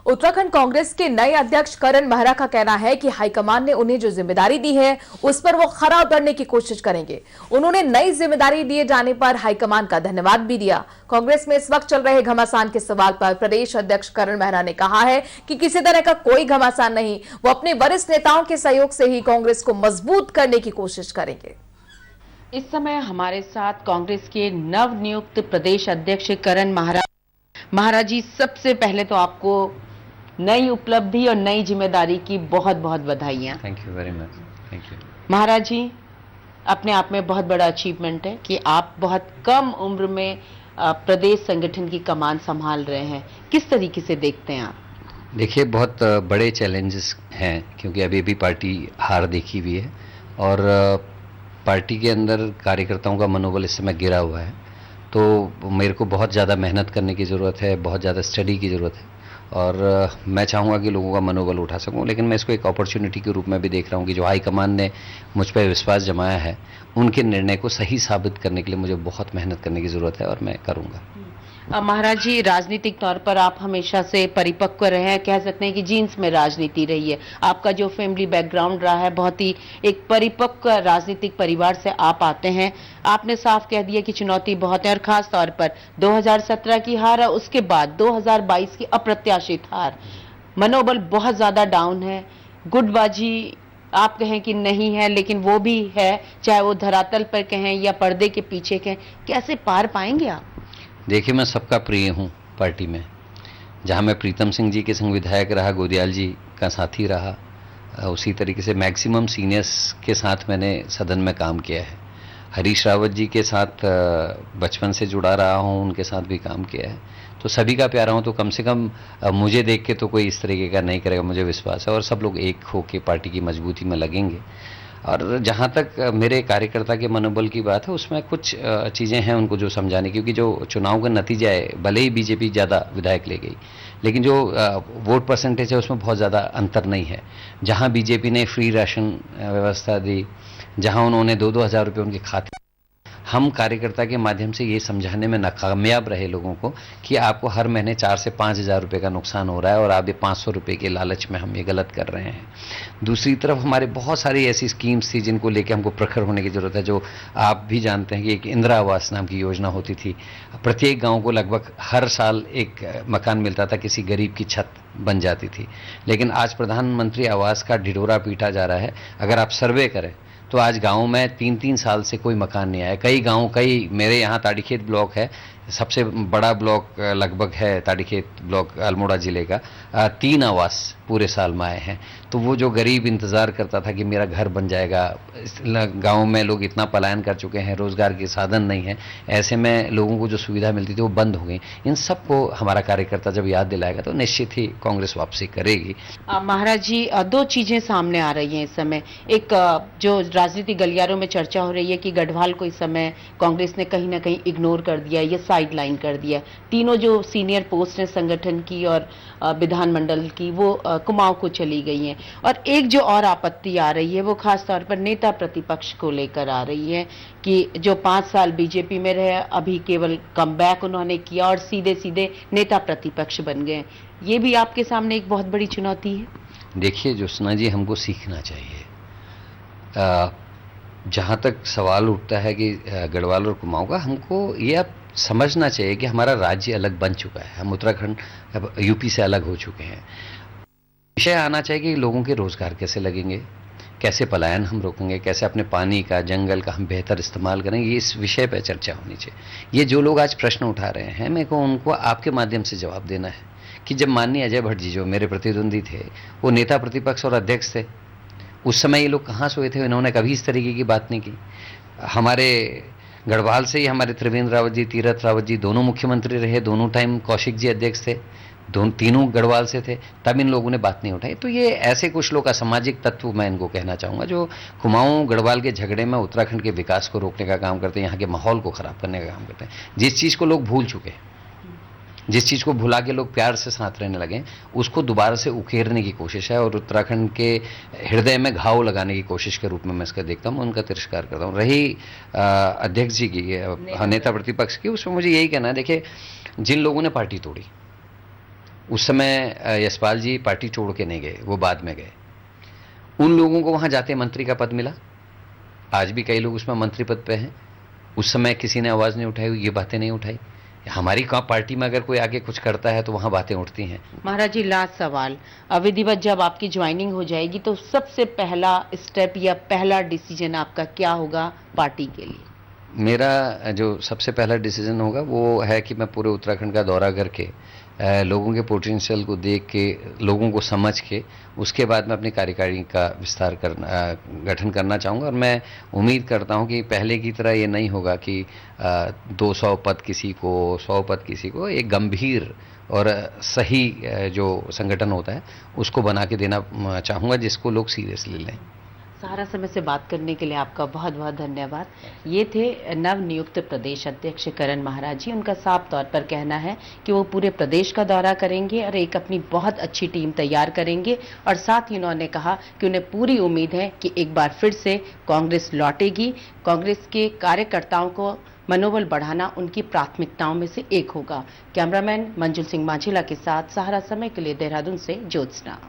उत्तराखंड कांग्रेस के नए अध्यक्ष करण मेहरा का कहना है कि हाईकमान ने उन्हें जो जिम्मेदारी दी है उस पर वो खरा उतरने की कोशिश करेंगे। उन्होंने नई जिम्मेदारी दिए जाने पर हाईकमान का धन्यवाद भी दिया। कांग्रेस में इस वक्त चल रहे घमासान के सवाल पर प्रदेश अध्यक्ष करण मेहरा ने कहा है कि किसी तरह का कोई घमासान नहीं, वो अपने वरिष्ठ नेताओं के सहयोग से ही कांग्रेस को मजबूत करने की कोशिश करेंगे। इस समय हमारे साथ कांग्रेस के नवनियुक्त प्रदेश अध्यक्ष करण मेहरा। महाराज जी, सबसे पहले तो आपको नई उपलब्धि और नई जिम्मेदारी की बहुत बहुत बधाइयां। Thank you very much. Thank you. Maharaj ji, अपने आप में बहुत बड़ा अचीवमेंट है कि आप बहुत कम उम्र में प्रदेश संगठन की कमान संभाल रहे हैं। किस तरीके से देखते हैं आप? देखिए, बहुत बड़े चैलेंजेस हैं क्योंकि अभी भी पार्टी हार देखी हुई है और पार्टी के अंदर कार्यकर्ताओं का मनोबल इस समय गिरा हुआ है। तो मेरे को बहुत ज़्यादा मेहनत करने की ज़रूरत है, बहुत ज़्यादा स्टडी की ज़रूरत है और मैं चाहूँगा कि लोगों का मनोबल उठा सकूँ। लेकिन मैं इसको एक अपॉर्चुनिटी के रूप में भी देख रहा हूँ कि जो हाईकमान ने मुझ पर विश्वास जमाया है, उनके निर्णय को सही साबित करने के लिए मुझे बहुत मेहनत करने की ज़रूरत है और मैं करूँगा। महाराज जी, राजनीतिक तौर पर आप हमेशा से परिपक्व रहे हैं, कह सकते हैं कि जीन्स में राजनीति रही है। आपका जो फैमिली बैकग्राउंड रहा है, बहुत ही एक परिपक्व राजनीतिक परिवार से आप आते हैं। आपने साफ कह दिया कि चुनौती बहुत है और खास तौर पर 2017 की हार और उसके बाद 2022 की अप्रत्याशित हार, मनोबल बहुत ज्यादा डाउन है। गुटबाजी आप कहें कि नहीं है, लेकिन वो भी है, चाहे वो धरातल पर कहें या पर्दे के पीछे कहें। कैसे पार पाएंगे आप? देखिए, मैं सबका प्रिय हूँ पार्टी में। जहाँ मैं प्रीतम सिंह जी के संग विधायक रहा, गोदियाल जी का साथी रहा, उसी तरीके से मैक्सिमम सीनियर्स के साथ मैंने सदन में काम किया है। हरीश रावत जी के साथ बचपन से जुड़ा रहा हूँ, उनके साथ भी काम किया है। तो सभी का प्यारा हूँ, तो कम से कम मुझे देख के तो कोई इस तरीके का नहीं करेगा, मुझे विश्वास है। और सब लोग एक होकर पार्टी की मजबूती में लगेंगे। और जहाँ तक मेरे कार्यकर्ता के मनोबल की बात है, उसमें कुछ चीज़ें हैं उनको जो समझाने, क्योंकि जो चुनाव का नतीजा है, भले ही बीजेपी ज़्यादा विधायक ले गई, लेकिन जो वोट परसेंटेज है उसमें बहुत ज़्यादा अंतर नहीं है। जहाँ बीजेपी ने फ्री राशन व्यवस्था दी, जहाँ उन्होंने 2-2 हज़ार रुपये उनके खाते, हम कार्यकर्ता के माध्यम से ये समझाने में नाकामयाब रहे लोगों को कि आपको हर महीने 4 से 5 हज़ार रुपये का नुकसान हो रहा है और आप ये 500 रुपये के लालच में हम ये गलत कर रहे हैं। दूसरी तरफ हमारे बहुत सारी ऐसी स्कीम्स थी जिनको लेके हमको प्रखर होने की ज़रूरत है। जो आप भी जानते हैं कि एक इंदिरा आवास नाम की योजना होती थी, प्रत्येक गाँव को लगभग हर साल एक मकान मिलता था, किसी गरीब की छत बन जाती थी। लेकिन आज प्रधानमंत्री आवास का ढिढोरा पीटा जा रहा है। अगर आप सर्वे करें तो आज गाँव में 3-3 साल से कोई मकान नहीं आया। कई मेरे यहाँ ताड़ीखेत ब्लॉक है, सबसे बड़ा ब्लॉक लगभग है ताड़ीखेत ब्लॉक अल्मोड़ा ज़िले का, 3 आवास पूरे साल में आए हैं। तो वो जो गरीब इंतज़ार करता था कि मेरा घर बन जाएगा, गांव में लोग इतना पलायन कर चुके हैं, रोज़गार के साधन नहीं है, ऐसे में लोगों को जो सुविधा मिलती थी वो बंद हो गई। इन सबको हमारा कार्यकर्ता जब याद दिलाएगा तो निश्चित ही कांग्रेस वापसी करेगी। महाराज जी, 2 चीज़ें सामने आ रही हैं इस समय। एक जो राजनीतिक गलियारों में चर्चा हो रही है कि गढ़वाल को इस समय कांग्रेस ने कहीं ना कहीं इग्नोर कर दिया, ये साइडलाइन कर दिया। तीनों जो सीनियर पोस्ट हैं संगठन की और विधानमंडल की, वो कुमाऊं को चली गई हैं। और एक जो और आपत्ति आ रही है वो खास तौर पर नेता प्रतिपक्ष को लेकर आ रही है कि जो 5 साल बीजेपी में रहे, अभी केवल कमबैक उन्होंने किया और सीधे सीधे नेता प्रतिपक्ष बन गए। ये भी आपके सामने एक बहुत बड़ी चुनौती है। देखिए ज्योत्सना जी, हमको सीखना चाहिए। जहाँ तक सवाल उठता है कि गढ़वाल और कुमाऊं का, हमको ये अब समझना चाहिए कि हमारा राज्य अलग बन चुका है। हम उत्तराखंड अब यूपी से अलग हो चुके हैं। विषय आना चाहिए कि लोगों के रोजगार कैसे लगेंगे, कैसे पलायन हम रोकेंगे, कैसे अपने पानी का, जंगल का हम बेहतर इस्तेमाल करेंगे। इस विषय पर चर्चा होनी चाहिए। ये जो लोग आज प्रश्न उठा रहे हैं, मेरे को उनको आपके माध्यम से जवाब देना है कि जब माननीय अजय भट्ट जी, जो मेरे प्रतिद्वंदी थे, वो नेता प्रतिपक्ष और अध्यक्ष थे, उस समय ये लोग कहाँ सोए थे? इन्होंने कभी इस तरीके की बात नहीं की। हमारे गढ़वाल से ही हमारे त्रिवेंद्र रावत जी, तीरथ रावत जी दोनों मुख्यमंत्री रहे, दोनों टाइम कौशिक जी अध्यक्ष थे, तीनों गढ़वाल से थे, तब इन लोगों ने बात नहीं उठाई। तो ये ऐसे कुछ लोग असामाजिक तत्व, मैं इनको कहना चाहूँगा, जो कुमाऊं गढ़वाल के झगड़े में उत्तराखंड के विकास को रोकने का काम करते हैं, यहाँ के माहौल को ख़राब करने का काम करते हैं। जिस चीज़ को लोग भूल चुके हैं, जिस चीज़ को भुला के लोग प्यार से साथ रहने लगे, उसको दोबारा से उकेरने की कोशिश है और उत्तराखंड के हृदय में घाव लगाने की कोशिश के रूप में मैं इसका देखता हूँ, उनका तिरस्कार करता हूँ। रही अध्यक्ष जी की, नेता प्रतिपक्ष की, उसमें मुझे यही कहना है, देखिए जिन लोगों ने पार्टी तोड़ी, उस समय यशपाल जी पार्टी छोड़ के नहीं गए, वो बाद में गए। उन लोगों को वहाँ जाते मंत्री का पद मिला, आज भी कई लोग उसमें मंत्री पद पे हैं। उस समय किसी ने आवाज़ नहीं उठाई, ये बातें नहीं उठाई। हमारी पार्टी में अगर कोई आगे कुछ करता है तो वहाँ बातें उठती हैं। महाराज जी, लास्ट सवाल, विधिवत जब आपकी ज्वाइनिंग हो जाएगी तो सबसे पहला स्टेप या पहला डिसीजन आपका क्या होगा पार्टी के लिए? मेरा जो सबसे पहला डिसीजन होगा वो है कि मैं पूरे उत्तराखंड का दौरा करके लोगों के पोटेंशियल को देख के, लोगों को समझ के, उसके बाद मैं अपनी कार्यकारिणी का गठन करना चाहूँगा। और मैं उम्मीद करता हूँ कि पहले की तरह ये नहीं होगा कि 200 पद किसी को, 100 पद किसी को। एक गंभीर और सही जो संगठन होता है उसको बना के देना चाहूँगा, जिसको लोग सीरियसली लें। सारा समय से बात करने के लिए आपका बहुत बहुत धन्यवाद। ये थे नवनियुक्त प्रदेश अध्यक्ष करण महाराज जी। उनका साफ तौर पर कहना है कि वो पूरे प्रदेश का दौरा करेंगे और एक अपनी बहुत अच्छी टीम तैयार करेंगे, और साथ ही उन्होंने कहा कि उन्हें पूरी उम्मीद है कि एक बार फिर से कांग्रेस लौटेगी। कांग्रेस के कार्यकर्ताओं को मनोबल बढ़ाना उनकी प्राथमिकताओं में से एक होगा। कैमरामैन मंजुल सिंह माझीला के साथ सहारा समय के लिए देहरादून से ज्योत्सना।